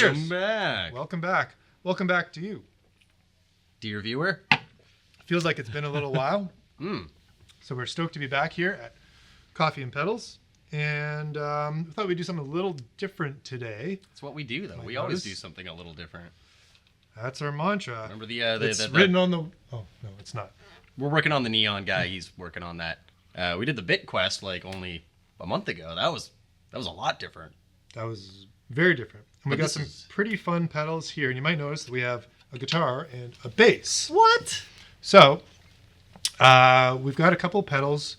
Welcome back. Welcome back. Welcome back to you. Dear viewer. Feels like it's been a little while. So we're stoked to be back here at Coffee and Pedals. And we thought we'd do something a little different today. That's what we do, though. We always do something a little different. That's our mantra. Remember it's written on the... Oh, no, it's not. We're working on the Neon guy. He's working on that. We did the Bit Quest like only a month ago. That was a lot different. That was very different. And we got some pretty fun pedals here. And you might notice that we have a guitar and a bass. What? So we've got a couple pedals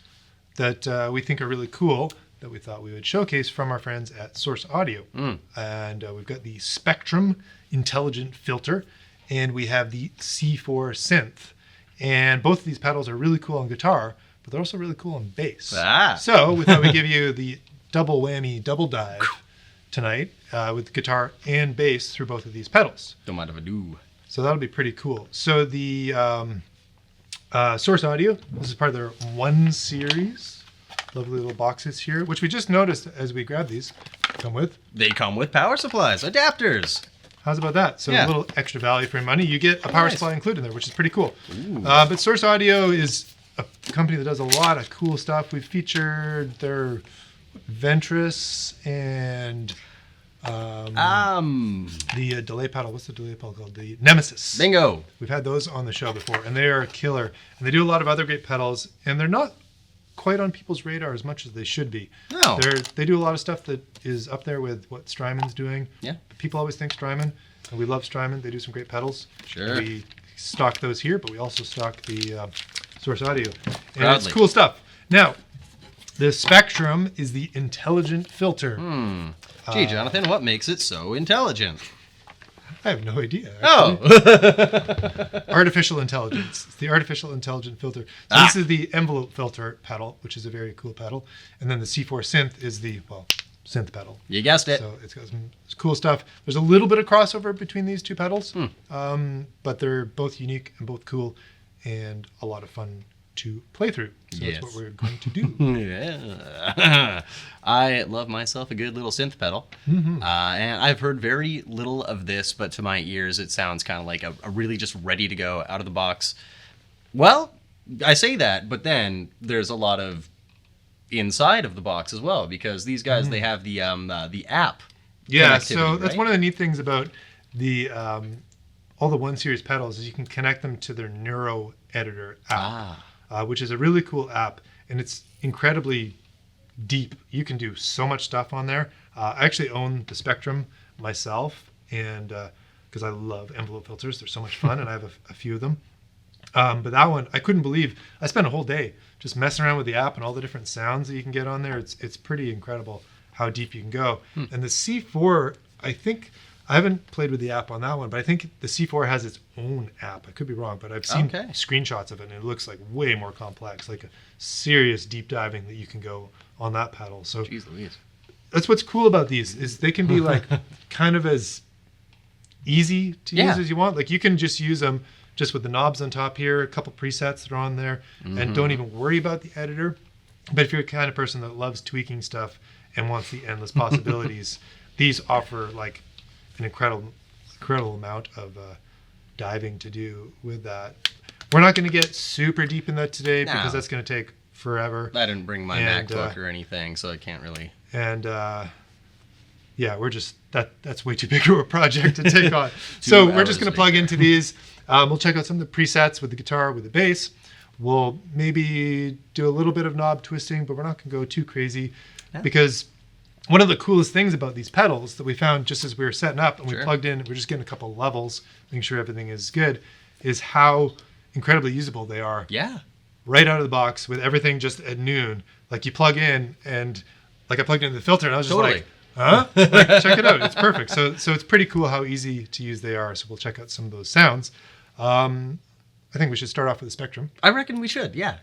that we think are really cool that we thought we would showcase from our friends at Source Audio. And we've got the Spectrum Intelligent Filter, and we have the C4 Synth. And both of these pedals are really cool on guitar, but they're also really cool on bass. So we thought we'd give you the double whammy, double dive tonight with guitar and bass through both of these pedals. Don't mind if I do. So that'll be pretty cool. So the Source Audio, this is part of their 1 series. Lovely little boxes here, which we just noticed as we grabbed these. They come with power supplies, adapters. How's about that? So a little extra value for your money. You get a power supply included in there, which is pretty cool. But Source Audio is a company that does a lot of cool stuff. We've featured their Ventress and the delay pedal. What's the delay pedal called? The Nemesis. Bingo. We've had those on the show before, and they are a killer. And they do a lot of other great pedals, and they're not quite on people's radar as much as they should be. No. They do a lot of stuff that is up there with what Strymon's doing. Yeah. People always think Strymon, and we love Strymon. They do some great pedals. Sure. We stock those here, but we also stock the Source Audio. And Proudly. it's cool stuff. Now, the Spectrum is the intelligent filter. Gee, Jonathan, what makes it so intelligent? I have no idea. Actually. Artificial intelligence. It's the artificial intelligent filter. So this is the envelope filter pedal, which is a very cool pedal. And then the C4 Synth is the, synth pedal. You guessed it. So it's got some cool stuff. There's a little bit of crossover between these two pedals, but they're both unique and both cool and a lot of fun to play through. So that's what we're going to do. Yeah. I love myself a good little synth pedal. And I've heard very little of this, but to my ears it sounds kind of like a really just ready to go out of the box. Well, I say that, but then there's a lot of inside of the box as well, because these guys, they have the app. Yeah, so that's one of the neat things about the all the 1 series pedals is you can connect them to their Neuro Editor app. Which is a really cool app, and it's incredibly deep. You can do so much stuff on there. I actually own the Spectrum myself, and because I love envelope filters, they're so much fun, and I have a few of them. But that one, I couldn't believe. I spent a whole day just messing around with the app and all the different sounds that you can get on there. It's pretty incredible how deep you can go. And the C4, I think, I haven't played with the app on that one, but I think the C4 has its own app. I could be wrong, but I've seen screenshots of it, and it looks like way more complex, like a serious deep diving that you can go on that pedal. So Jeez Louise. That's what's cool about these, is they can be like kind of as easy to use as you want. Like you can just use them just with the knobs on top here, a couple presets that are on there, and don't even worry about the editor. But if you're the kind of person that loves tweaking stuff and wants the endless possibilities, these offer like an incredible amount of diving to do with that. We're not going to get super deep in that today because that's going to take forever. I didn't bring my MacBook or anything, so I can't really. And we're just that's way too big of a project to take on. So we're just going to plug into these. We'll check out some of the presets with the guitar, with the bass. We'll maybe do a little bit of knob twisting, but we're not going to go too crazy because one of the coolest things about these pedals that we found just as we were setting up and we plugged in, we're just getting a couple levels, making sure everything is good, is how incredibly usable they are. Yeah. Right out of the box with everything just at noon. Like you plug in and like I plugged into the filter and I was just like, huh? Like, check it out. It's perfect. So it's pretty cool how easy to use they are. So we'll check out some of those sounds. I think we should start off with the Spectrum. I reckon we should. Yeah.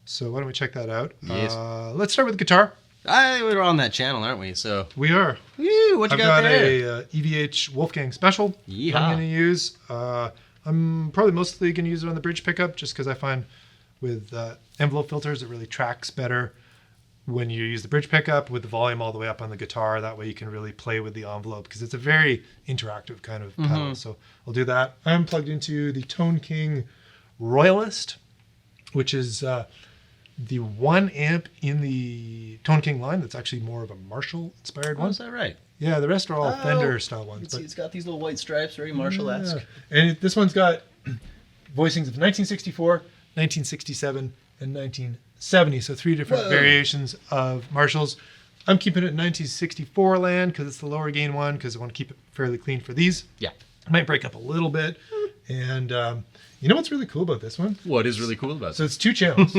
So why don't we check that out? Yes. Let's start with the guitar. We're on that channel, aren't we? So we are. Woo, what you got there? I've got a EVH Wolfgang Special. Yeehaw. I'm going to use. I'm probably mostly going to use it on the bridge pickup just because I find with envelope filters it really tracks better when you use the bridge pickup with the volume all the way up on the guitar. That way you can really play with the envelope because it's a very interactive kind of pedal. So I'll do that. I'm plugged into the Tone King Royalist, which is the one amp in the Tone King line that's actually more of a Marshall inspired one. Is that right? Yeah, the rest are all Fender style ones. It's got these little white stripes, very Marshall-esque. Yeah. And this one's got voicings of 1964, 1967, and 1970. So 3 different variations of Marshalls. I'm keeping it in 1964 land because it's the lower gain one because I want to keep it fairly clean for these. Yeah. It might break up a little bit. And you know what's really cool about this one? What is really cool about it? So it's 2 channels.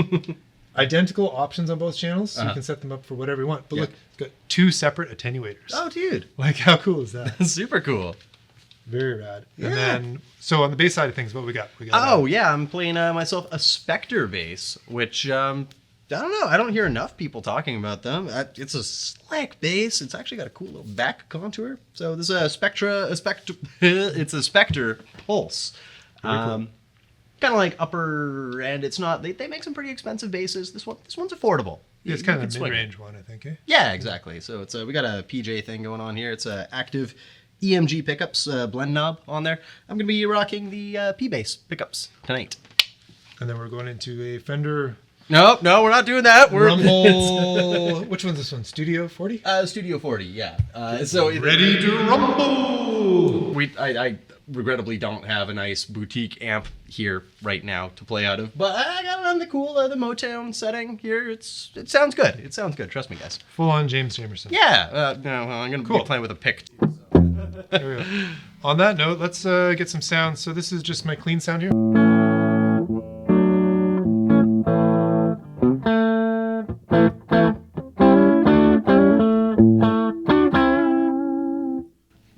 Identical options on both channels, so you can set them up for whatever you want. But look, it's got 2 separate attenuators. Oh, dude. Like, how cool is that? Super cool. Very rad. Yeah. And then, so on the bass side of things, what we got? I'm playing myself a Spector bass, which, I don't know. I don't hear enough people talking about them. It's a slick bass. It's actually got a cool little back contour. So this is a Spector, it's a Spector Pulse. Cool. Kind of like upper end. It's not. They make some pretty expensive basses. This one's affordable. Yeah, it's kind of a mid-range one, I think. Eh? Yeah, exactly. So it's we got a PJ thing going on here. It's a active EMG pickups blend knob on there. I'm gonna be rocking the P bass pickups tonight. And then we're going into a Fender. No, we're not doing that. We're Rumble. Which one's this one? Studio 40? Studio 40. Yeah. So ready to rumble. I regrettably don't have a nice boutique amp here right now to play out of, but I got it on the cool the Motown setting here. It sounds good. It sounds good. Trust me, guys. Full on James Jamerson. Yeah. No, I'm gonna be playing with a pick. There we go. On that note, let's get some sounds. So this is just my clean sound here.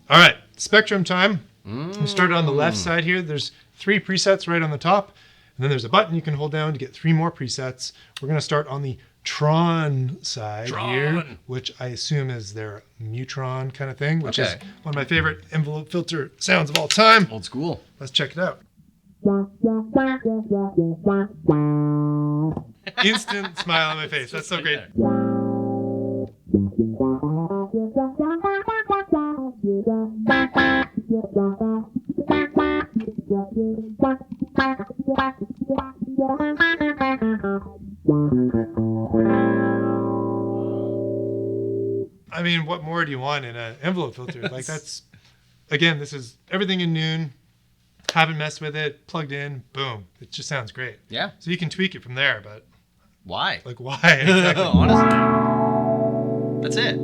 All right, Spectrum time. We started on the left side here. There's 3 presets right on the top, and then there's a button you can hold down to get 3 more presets. We're going to start on the Tron side here, which I assume is their Mutron kind of thing, which is one of my favorite envelope filter sounds of all time. Old school. Let's check it out. Instant smile on my face. That's so great. I mean, what more do you want in an envelope filter? Like that's, again, this is everything in Noon. Haven't messed with it. Plugged in. Boom. It just sounds great. Yeah. So you can tweak it from there, but why? Like why? Exactly. Honestly, that's it.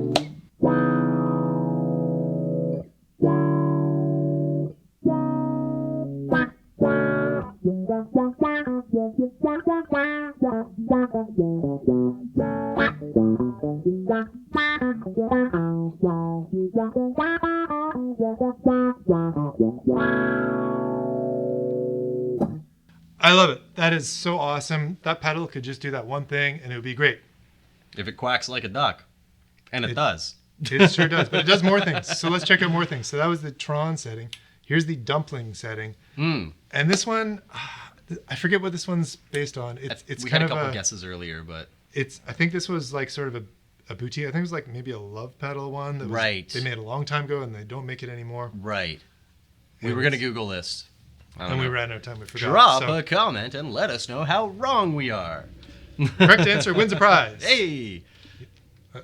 I love it. That is so awesome. That pedal could just do that one thing and it would be great. If it quacks like a duck. And it does. It sure does. But it does more things. So let's check out more things. So that was the Tron setting. Here's the dumpling setting. And this one, I forget what this one's based on. It's we kind had of a couple guesses earlier, but I think this was like sort of a boutique. I think it was like maybe a love pedal one that they made a long time ago and they don't make it anymore. Right. We were gonna Google this. And we ran out of time. We forgot. Drop a comment and let us know how wrong we are. Correct answer wins a prize. Hey. I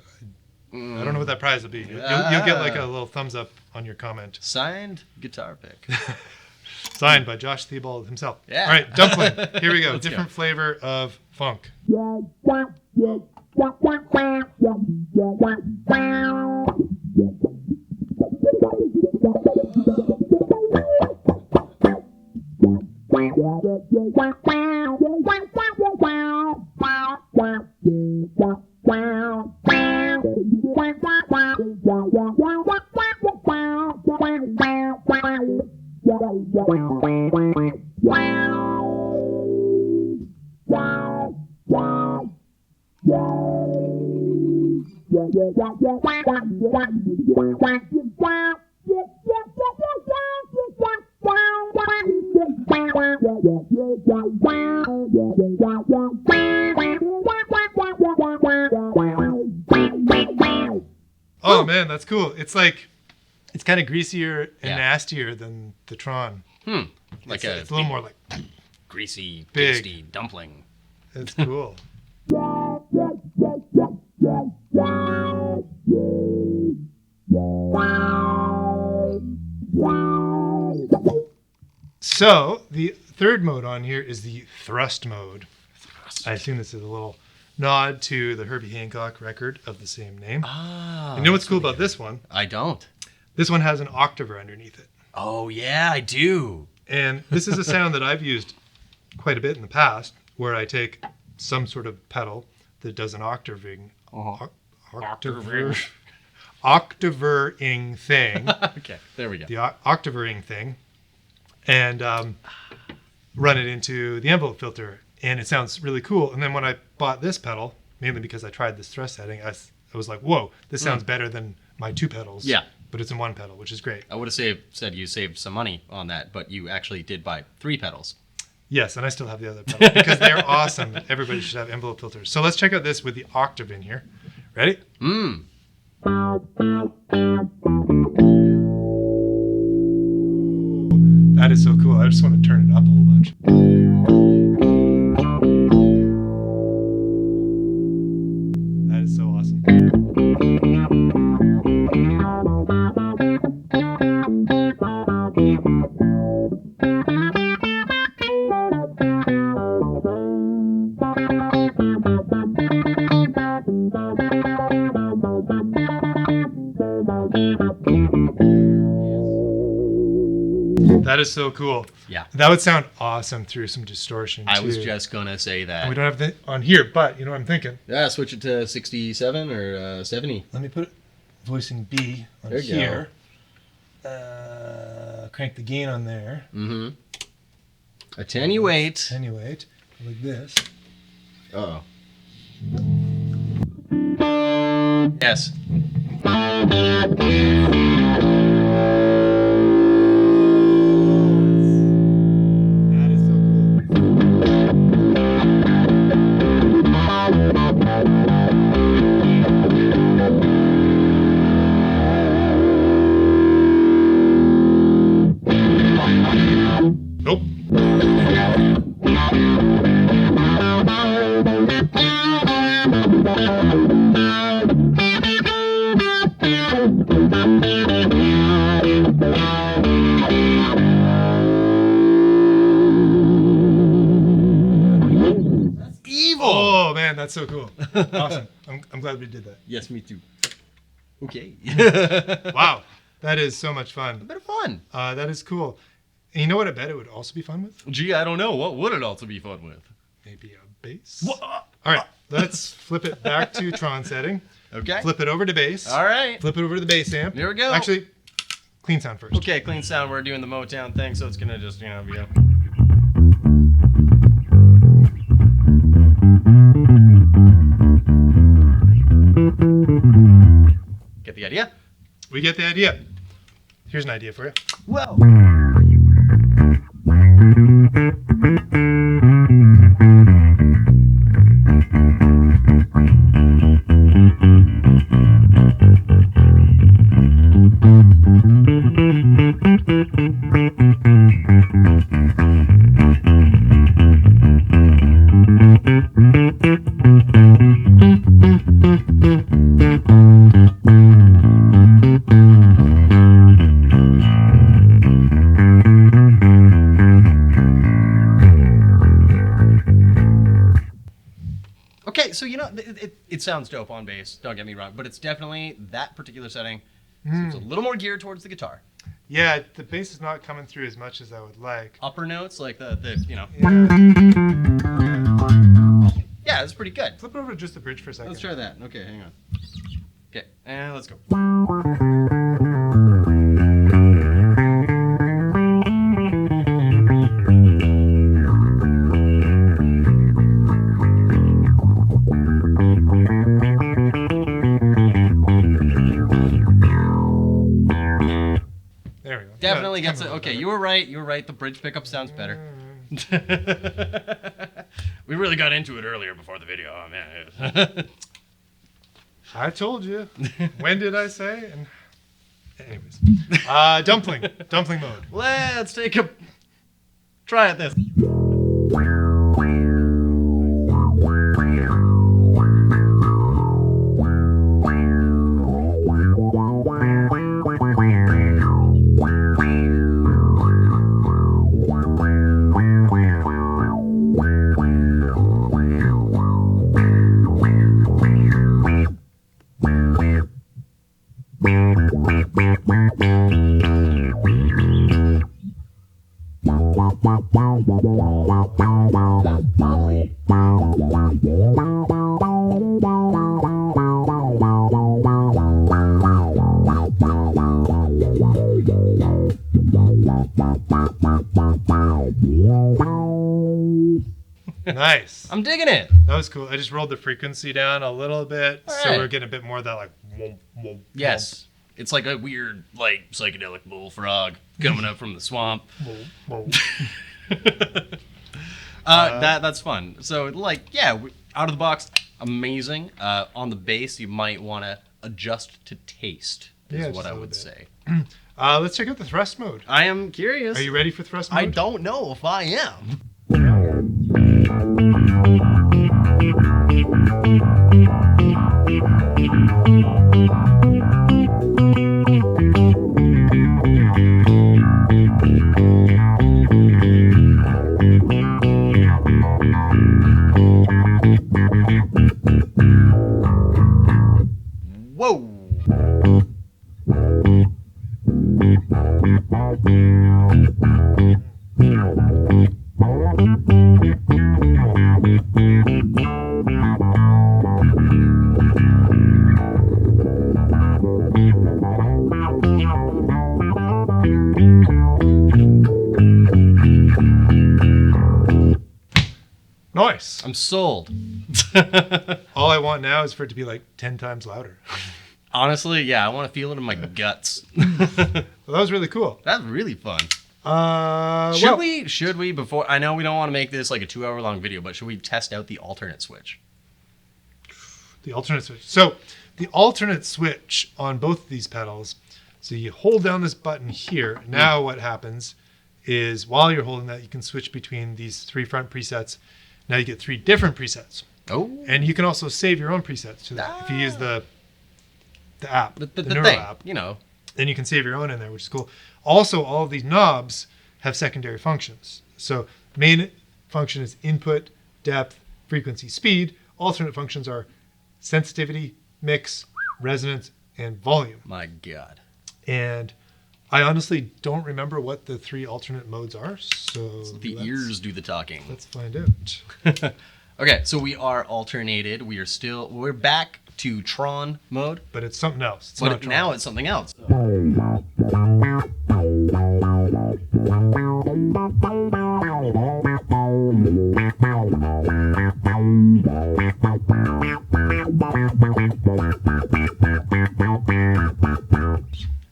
don't know what that prize will be. You'll get like a little thumbs up on your comment. Signed guitar pick. Signed by Josh Theobald himself. Yeah. All right, dumpling. Here we go. Let's Different flavor of funk. Oh man, that's cool. It's like it's kind of greasier and Yeah. nastier than the Tron. Like It's a little more like greasy, Big. pasty dumpling. it's cool. So the third mode on here is the thrust mode. I assume this is a little nod to the Herbie Hancock record of the same name. Ah. You know what's cool about this one? I don't. This one has an octaver underneath it. Oh yeah, I do. And this is a sound that I've used quite a bit in the past, where I take some sort of pedal that does an octavering, octavering thing, Okay, there we go. the octavering thing, and run it into the envelope filter, and it sounds really cool. And then when I bought this pedal, mainly because I tried this thrust setting, I was like, whoa, this sounds better than my two pedals. Yeah. But it's in one pedal, which is great. I would have said you saved some money on that, but you actually did buy 3 pedals. Yes, and I still have the other pedals because they're awesome. Everybody should have envelope filters. So let's check out this with the octave in here. Ready? That is so cool. I just want to turn it up a whole bunch. That is so awesome. That is so cool. Yeah. That would sound awesome through some distortion, too. I was just gonna say that. We don't have that on here, but you know what I'm thinking? Yeah, switch it to 67 or 70. Let me put voicing B on There you here. Crank the gain on there. Mm-hmm. Attenuate. Attenuate. Like this. Uh-oh. Yes. That is so cool. Nope. Evil. Oh man, that's so cool. Awesome. I'm glad we did that. Yes, me too. Okay. Wow. That is so much fun. A bit of fun. That is cool. And you know what I bet it would also be fun with? Gee, I don't know. What would it also be fun with? Maybe a bass. All right, let's flip it back to Tron setting. Okay. Flip it over to bass. All right. Flip it over to the bass amp. Here we go. Actually, clean sound first. Okay, clean sound. We're doing the Motown thing, so it's gonna just, be a... Get the idea? We get the idea. Here's an idea for you. Well. Okay, so it sounds dope on bass, don't get me wrong, but it's definitely that particular setting seems a little more geared towards the guitar. Yeah, the bass is not coming through as much as I would like. Upper notes, like the Yeah. Yeah, it's pretty good. Flip it over to just the bridge for a second. Let's try that. Okay, hang on. Okay, and let's go. There we go. Definitely Yeah, gets it. coming Okay, better. you were right. You were right. The bridge pickup sounds better. We really got into it earlier before the video. Oh man. I told you. When did I say? And anyways, dumpling mode. Let's take a try at this. Nice. I'm digging it. That was cool. I just rolled the frequency down a little bit, so we're getting a bit more of that like. Yes. It's like a weird, like, psychedelic bullfrog coming up from the swamp. That's fun. So, like, yeah, out of the box, amazing. On the bass, you might want to adjust to taste, is what I would say. Let's check out the thrust mode. I am curious. Are you ready for thrust mode? I don't know if I am. Whoa. Nice. I'm sold. All I want now is for it to be like 10 times louder. Honestly, yeah, I want to feel it in my guts. Well, that was really cool. That's really fun. Should we before, I know we don't want to make this like a 2-hour long video, but should we test out the alternate switch? The alternate switch. So the alternate switch on both of these pedals, so you hold down this button here. Now what happens is while you're holding that, you can switch between these 3 front presets. Now you get 3 different presets. Oh. And you can also save your own presets to that. If you use the app, the Neuro thing, app, you know. then you can save your own in there, which is cool. Also, all of these knobs have secondary functions. So main function is input, depth, frequency, speed. Alternate functions are sensitivity, mix, resonance, and volume. My God. And I honestly don't remember what the 3 alternate modes are. So the ears do the talking. Let's find out. Okay, so we are alternated. We're back to Tron mode. But it's something else. But now it's something else.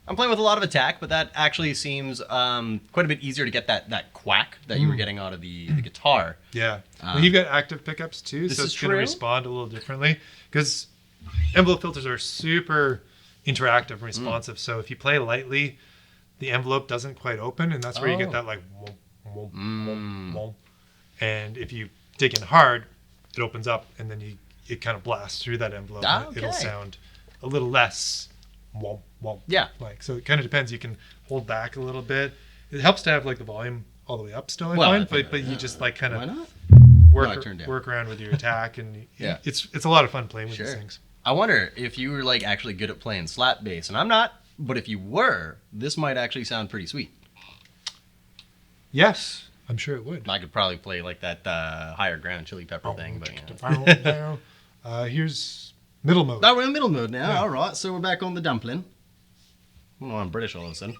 I'm playing with a lot of attack, but that actually seems quite a bit easier to get that quack that you were getting out of the guitar. Yeah. Well, you've got active pickups too, so it's going to respond a little differently. Because envelope filters are super interactive and responsive. So if you play lightly, the envelope doesn't quite open, and that's where you get that like womp, womp, womp, womp. And if you dig in hard, it opens up, and then it kind of blasts through that envelope. Okay. It'll sound a little less womp, womp. Yeah. Like, so it kind of depends. You can hold back a little bit. It helps to have like the volume all the way up still, I find, but you just like kind of work around with your attack, and it's a lot of fun playing with these things. I wonder if you were like actually good at playing slap bass, and I'm not, but if you were, this might actually sound pretty sweet. Yes, I'm sure it would. I could probably play like that higher ground chili pepper thing, but here's middle mode. Oh, we're in middle mode now. Yeah. All right, so we're back on the dumpling. Oh, I'm British all of a sudden.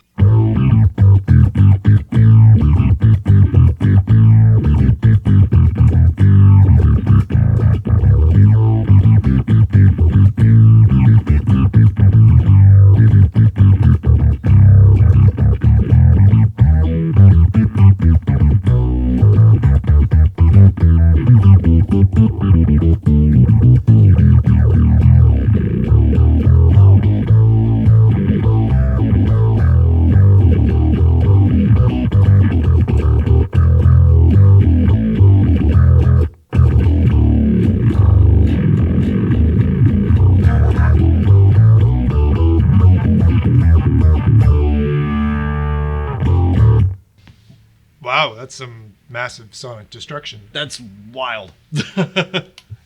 Wow, that's some massive sonic destruction. That's wild.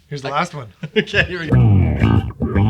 Here's the last one. Okay, here we go.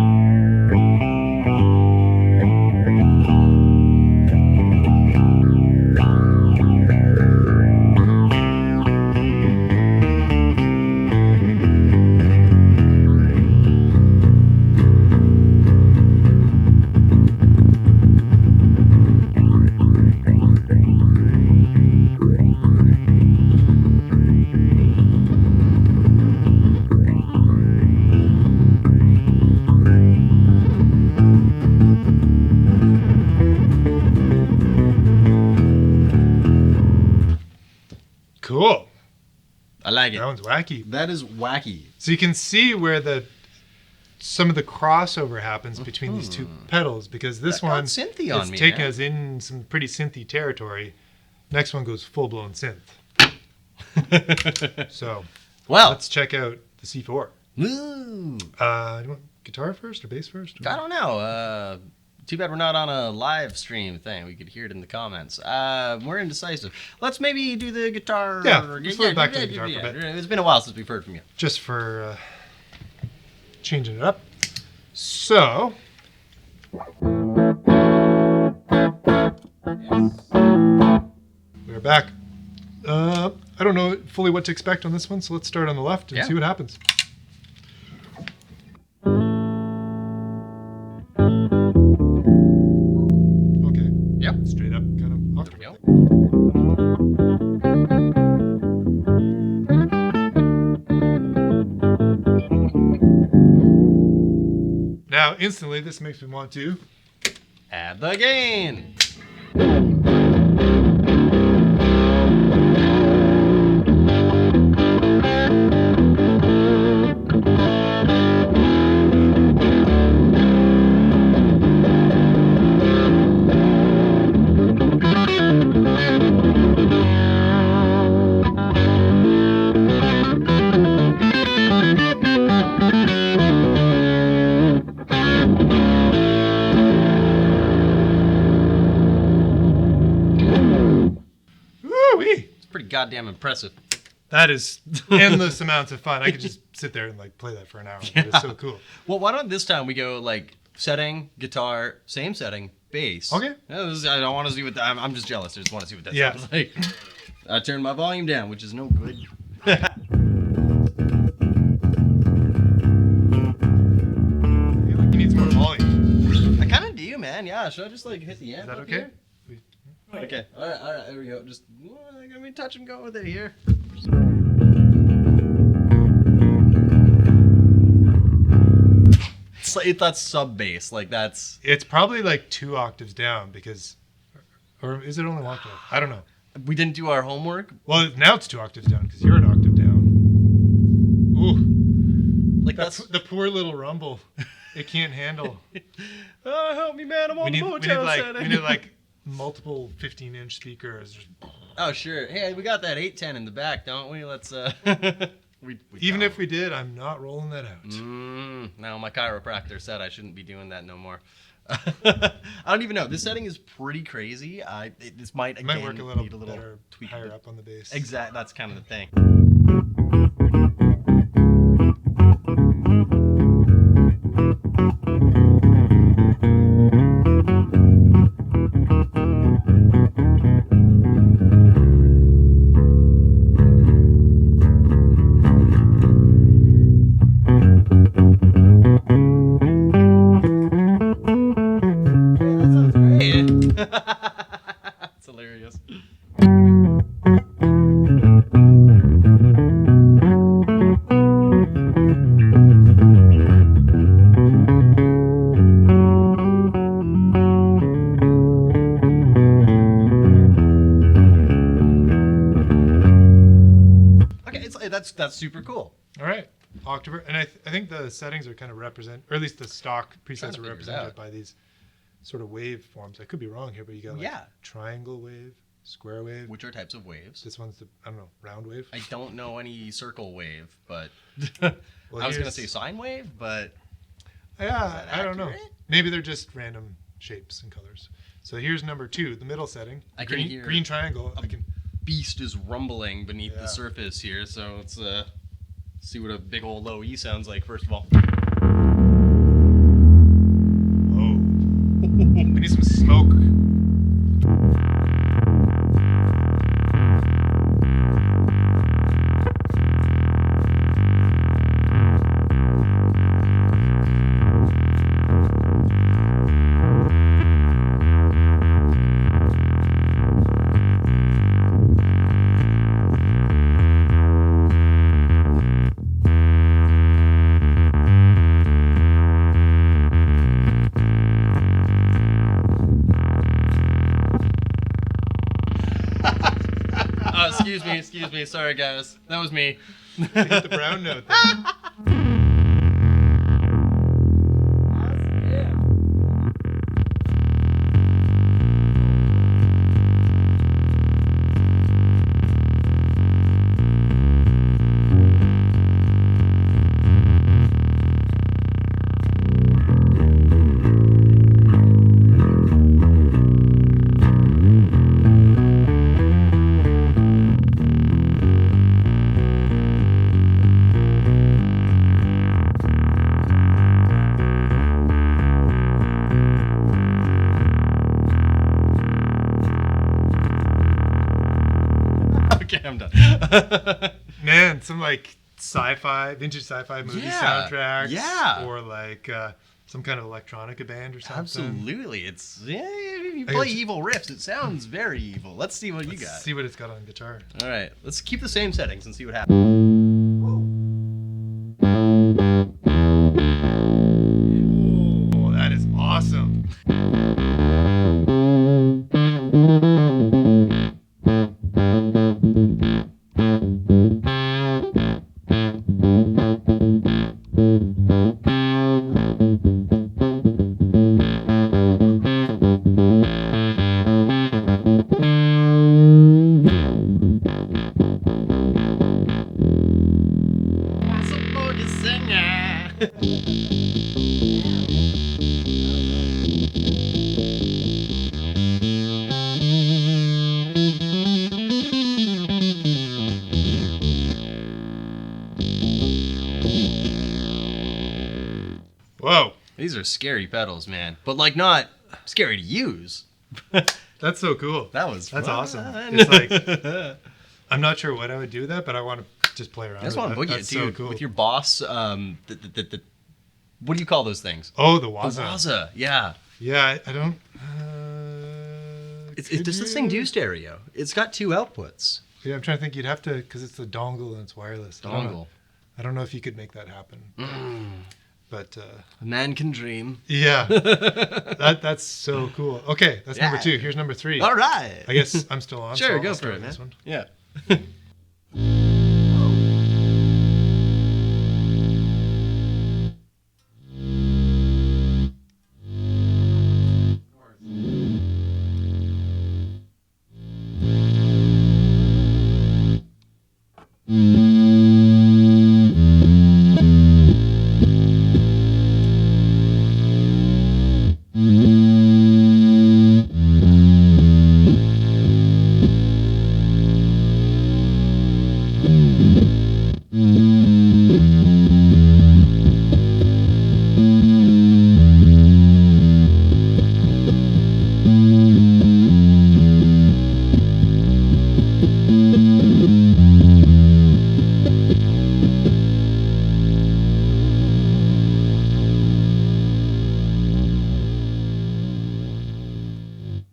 Cool. I like it. That one's wacky. That is wacky. So you can see where some of the crossover happens between these two pedals, because this That got one synthy on is me, taking man. us in some pretty synthy territory. Next one goes full blown synth. So Well, let's check out the C4. woo. Do you want guitar first or bass first? I don't know. Too bad we're not on a live stream thing. We could hear it in the comments. We're indecisive. Let's maybe do the guitar. Yeah, let's flip back to the guitar for a bit. It's been a while since we've heard from you. Just for changing it up. So we're back. I don't know fully what to expect on this one, so let's start on the left and see what happens. Okay. Yep. Straight up kind of octave. There we Now, instantly, this makes me want to add the gain. Goddamn impressive. That is endless amounts of fun. I could just sit there and like play that for an hour. Yeah. It's so cool. Well, why don't this time we go like setting, guitar, same setting, bass. Okay. I don't want to see what I'm just jealous. I just want to see what that Yeah. sounds like. I turned my volume down, which is no good. I feel like you need some more volume. I kind of do, man. Yeah. Should I just like hit the amp? Is that up okay? here? Okay. All right. Here we go. Just let me touch and go with it here. It's like that's sub bass. Like that's. It's probably like 2 octaves down because, or is it only 1 octave? I don't know. We didn't do our homework. Well, now it's 2 octaves down because you're an octave down. Ooh, Like that's the poor little rumble. It can't handle. Oh, help me, man! I'm on the motel setting. We need like multiple 15-inch speakers. Oh sure. Hey, we got that 810 in the back, don't we? Let's we Even if we did, I'm not rolling that out. No, my chiropractor said I shouldn't be doing that no more. I don't even know. This setting is pretty crazy. This might It again might work a little need a little better tweak. higher up on the bass. Exactly. That's kind of the thing. That's hilarious. Okay, that's super cool. All right, octave, and I think the settings are kind of represent, or at least the stock Trying presets to are figure this represented out. by these sort of wave forms. I could be wrong here, but you got like triangle wave, square wave. Which are types of waves? This one's the, I don't know, round wave. I don't know any circle wave, but Well, I was gonna here's- say sine wave, but Yeah, that I don't know. accurate? Maybe they're just random shapes and colors. So here's number 2, the middle setting. I can green, hear- green triangle. I can beast is rumbling beneath the surface here. So let's see what a big old low E sounds like first of all. Whoa. We need some smoke. Excuse me. Sorry, guys. That was me. You hit the brown note there. Okay, I'm done. Man, some like vintage sci-fi movie soundtracks. Yeah. Or like some kind of electronica band or something. Absolutely. It's if you play evil riffs, it sounds very evil. Let's see what you got. See what it's got on guitar. All right, let's keep the same settings and see what happens. Oh, that is awesome. Whoa. These are scary pedals, man. But like not scary to use. That's so cool. That's fun. Awesome. It's It's like I'm not sure what I would do with that, but I want to just play around. I just want to boogie it, That's so dude. cool. With your boss, what do you call those things? Oh, the Waza. The Waza, yeah. Yeah, I don't. Does this thing do stereo? It's got 2 outputs. Yeah, I'm trying to think. You'd have to, because it's the dongle and it's wireless. Dongle. I don't know if you could make that happen. But a man can dream. Yeah, that's so cool. Okay, that's number 2. Here's number 3. All right. I guess I'm still on. Sure, so go I'll for start it, with this man. one. Yeah.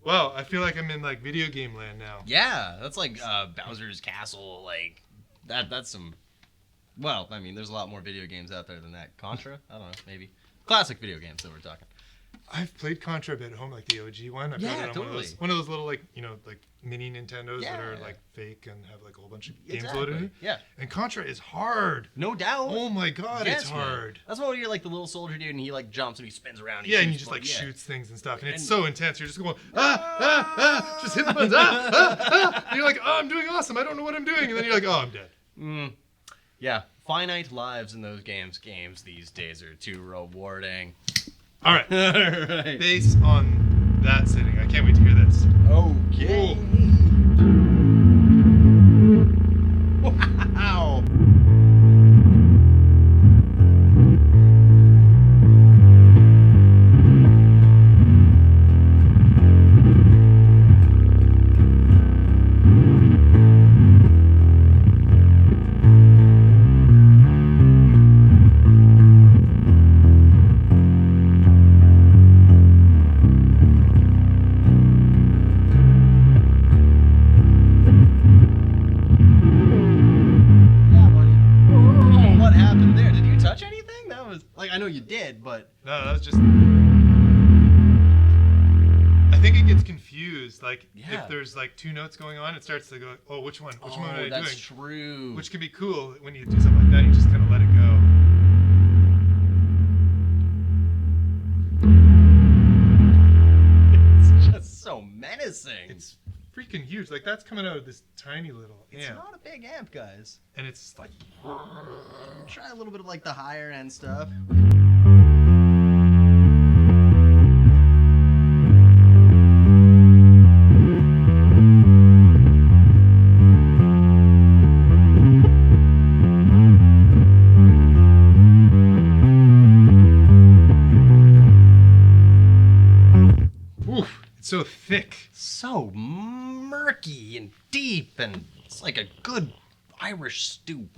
Wow, I feel like I'm in like video game land now. Yeah, that's like Bowser's Castle. Like that's some. Well, I mean, there's a lot more video games out there than that. Contra? I don't know, maybe. Classic video games that we're talking. I've played Contra a bit at home, like the OG one. I've got it on totally. one of those little like like mini Nintendos that are like fake and have like a whole bunch of games loaded in it. Yeah. And Contra is hard. No doubt. Oh my god, Yes, it's man. hard. That's why you're like the little soldier dude, and he like jumps and he spins around. Yeah, and you just like shoots things and stuff, and it's so intense. You're just going just hit the buttons, and you're like, oh, I'm doing awesome. I don't know what I'm doing, and then you're like, oh, I'm dead. Yeah, finite lives in those games these days are too rewarding. All right, All right. based on that setting, I can't wait to hear this. Okay. Whoa. was just. I think it gets confused. Like if there's like two notes going on, it starts to go, oh, which one? Which one am I doing? That's true. Which can be cool when you do something like that. You just kind of let it go. It's just so menacing. It's freaking huge. Like that's coming out of this tiny little amp. It's not a big amp, guys. And it's like. Try a little bit of like the higher end stuff. So thick, so murky and deep, and it's like a good Irish stew.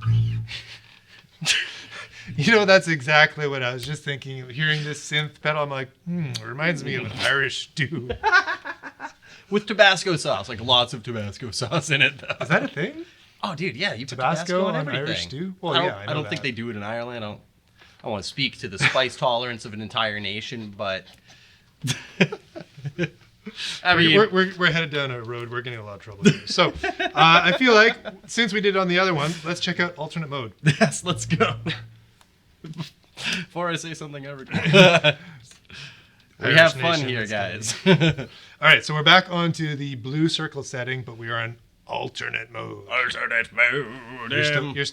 You know, that's exactly what I was just thinking. Hearing this synth pedal, I'm like, it reminds me of an Irish stew. With Tabasco sauce, like lots of Tabasco sauce in it, though. Is that a thing? Oh, dude, yeah, you put Tabasco on on everything. Irish stew? Well, I don't think they do it in Ireland. I don't want to speak to the spice tolerance of an entire nation, but I mean, we're headed down a road. We're getting a lot of trouble here. So I feel like since we did it on the other one, let's check out alternate mode. Yes, let's go. Before I say something ever. We have fun here, guys. All right, so we're back onto the blue circle setting, but we are on alternate mode. Alternate mode. You're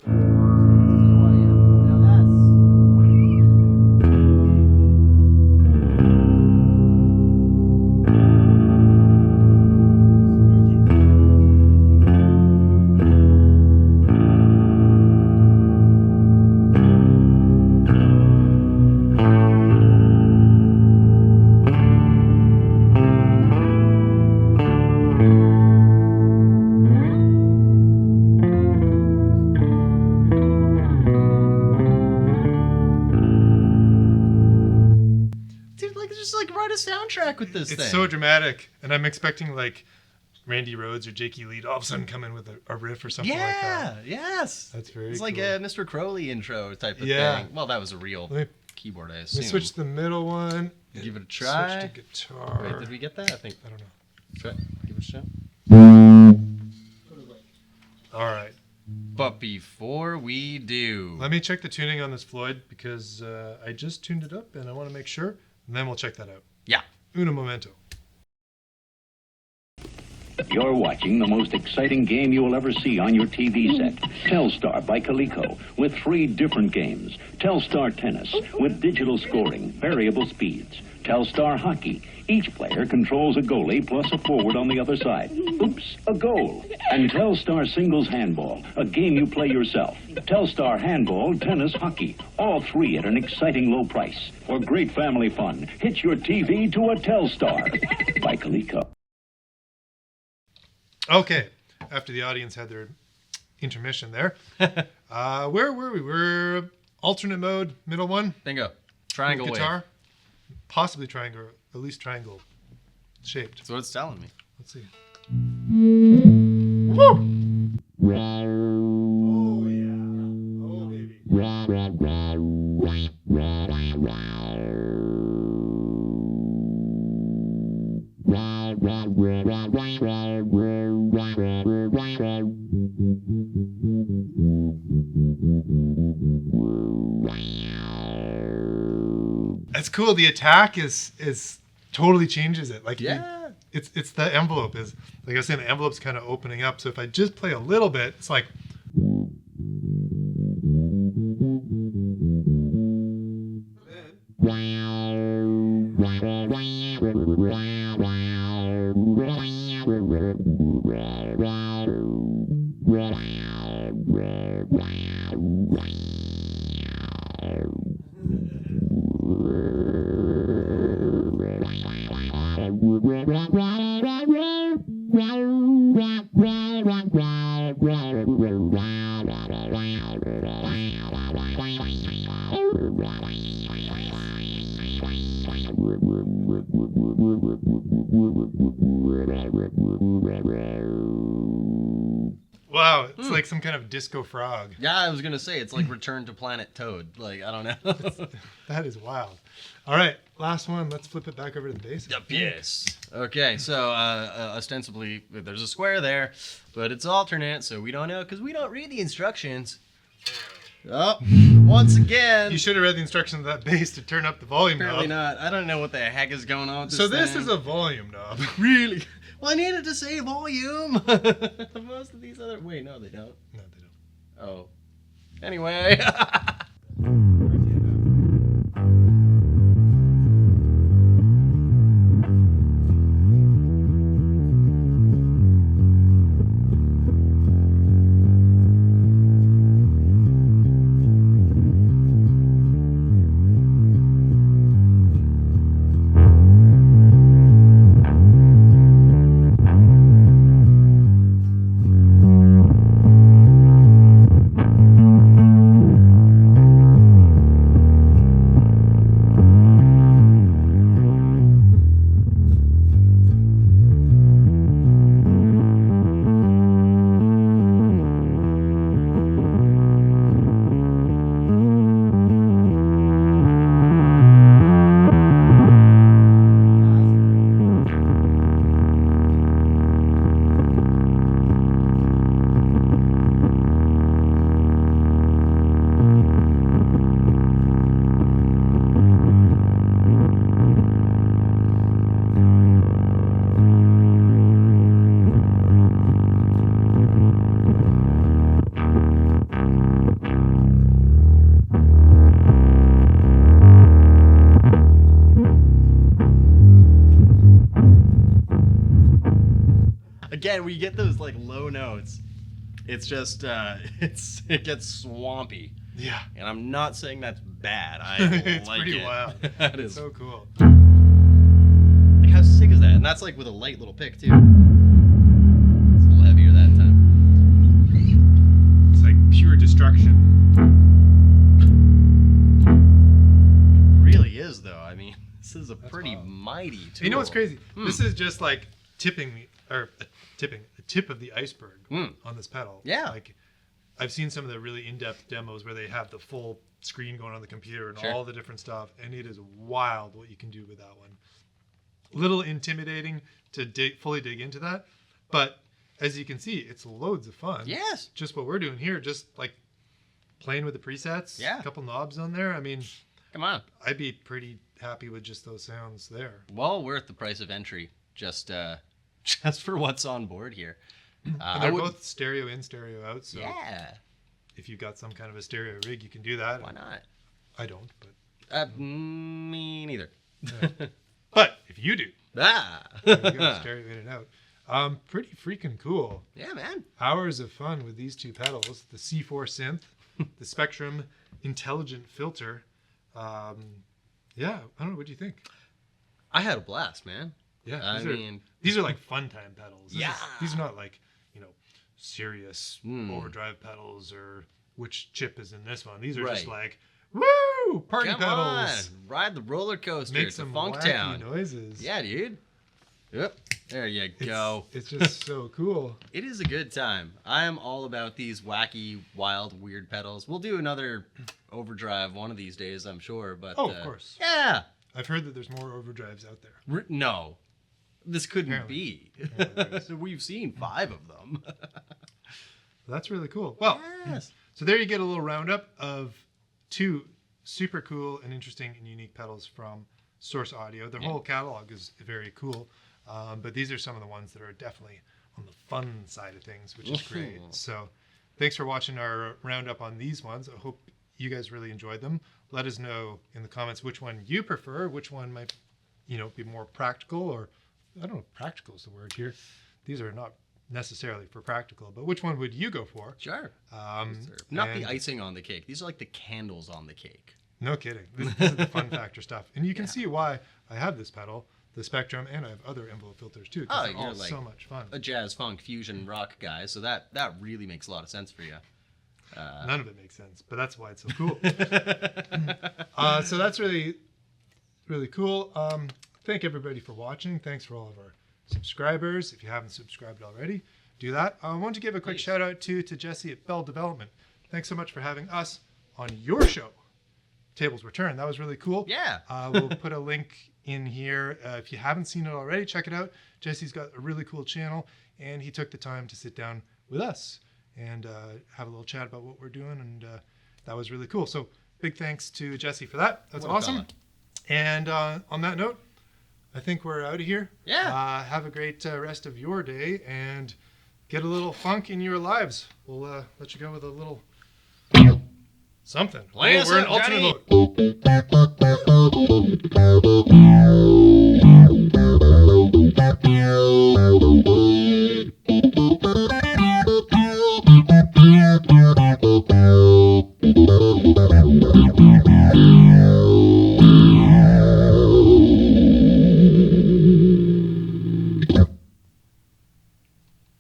soundtrack with this thing. It's so dramatic, and I'm expecting like Randy Rhoads or Jakey Lee all of a sudden come in with a riff or something like that. Yes. That's very It's cool. like a Mr. Crowley intro type of thing. Well, that was a real keyboard, I assume. Let me switch the middle one. Give it a try. Switch to guitar. Wait, did we get that? I don't know. Try. Give it a shot. All right. But before we do, let me check the tuning on this Floyd because I just tuned it up and I want to make sure, and then we'll check that out. Yeah. Uno momento. You're watching the most exciting game you will ever see on your TV set. Telstar by Coleco with 3 different games. Telstar Tennis with digital scoring, variable speeds. Telstar Hockey. Each player controls a goalie plus a forward on the other side. Oops, a goal. And Telstar Singles Handball, a game you play yourself. Telstar Handball, Tennis, Hockey. All 3 at an exciting low price. For great family fun, hitch your TV to a Telstar by Coleco. Okay, after the audience had their intermission there, where were we? We're alternate mode, middle one. Bingo. Triangle guitar, wave. possibly triangle, at least triangle shaped. That's what it's telling me. Let's see. Woo! Oh yeah. Oh baby. That's cool. The attack is totally changes it. Like it's the envelope is like I was saying, the envelope's kind of opening up. So if I just play a little bit, it's like wow, it's like some kind of disco frog. Yeah, I was gonna say it's like Return to Planet Toad. Like, I don't know. That is wild. All right, last one. Let's flip it back over to the bass. Yep, yes. Okay, so ostensibly there's a square there, but it's alternate, so we don't know because we don't read the instructions. Oh, once again. You should have read the instructions of that bass to turn up the volume Apparently knob. not. I don't know what the heck is going on with this So this thing. is a volume knob. Really? Well, I needed to say volume. Most of these other... Wait, no, they don't. No, they don't. Oh. Anyway. Again, we get those like low notes. It's just it gets swampy. Yeah. And I'm not saying that's bad. I It's like pretty it. wild. That It's is so cool. like, how sick is that? And that's like with a light little pick too. It's a little heavier that time. It's like pure destruction. It really is though. I mean, this is a pretty wild. mighty tool. You know what's crazy? This is just like a tip of the iceberg on this pedal. Yeah. Like, I've seen some of the really in-depth demos where they have the full screen going on the computer and Sure. all the different stuff, and it is wild what you can do with that one. A little intimidating to fully dig into that, but as you can see, it's loads of fun. Yes. Just what we're doing here, just like playing with the presets. Yeah. A couple knobs on there. I mean, Come on. I'd be pretty happy with just those sounds there. Well worth the price of entry. Just for what's on board here. And they're both stereo in, stereo out. So yeah. if you've got some kind of a stereo rig, you can do that. Why not? I don't, but Me neither. but if you do, Ah. you go stereo in and out. Pretty freaking cool. Yeah, man. Hours of fun with these two pedals: the C4 Synth, the Spectrum Intelligent Filter. Yeah, I don't know. What do you think? I had a blast, man. Yeah, I these are like fun time pedals. Yeah. These are not like, serious overdrive pedals or which chip is in this one. These are just like, woo, party Come pedals. on, ride the roller coaster Make to some Funk wacky Town. noises. Yeah, dude. Yep. There you go. It's just so cool. It is a good time. I am all about these wacky, wild, weird pedals. We'll do another overdrive one of these days, I'm sure. But Oh, of course. Yeah. I've heard that there's more overdrives out there. No. This couldn't Apparently. be. We've seen 5 of them. That's really cool. Well, Yes. so there you get a little roundup of 2 super cool and interesting and unique pedals from Source Audio. Their whole catalog is very cool, but these are some of the ones that are definitely on the fun side of things, which is great. So thanks for watching our roundup on these ones. I hope you guys really enjoyed them. Let us know in the comments which one you prefer, which one might, be more practical, or I don't know if practical is the word here. These are not necessarily for practical, but which one would you go for? Sure. And Not the icing on the cake. These are like the candles on the cake. No kidding. This is the fun factor stuff. And you can see why I have this pedal, the Spectrum, and I have other envelope filters too. Oh, They're you're all like so much fun. a jazz, funk, fusion, rock guy. So that really makes a lot of sense for you. None of it makes sense, but that's why it's so cool. So that's really, really cool. Thank everybody for watching. Thanks for all of our subscribers. If you haven't subscribed already, do that. I want to give a quick shout out to Jesse at Bell Development. Thanks so much for having us on your show, Tables Return. That was really cool. Yeah. We'll put a link in here. If you haven't seen it already, check it out. Jesse's got a really cool channel, and he took the time to sit down with us and have a little chat about what we're doing, and that was really cool. So big thanks to Jesse for that. That's awesome. And on that note, I think we're out of here. Yeah. Have a great rest of your day, and get a little funk in your lives. We'll let you go with a little something. Play us we're in up, alternate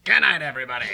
Good night, everybody.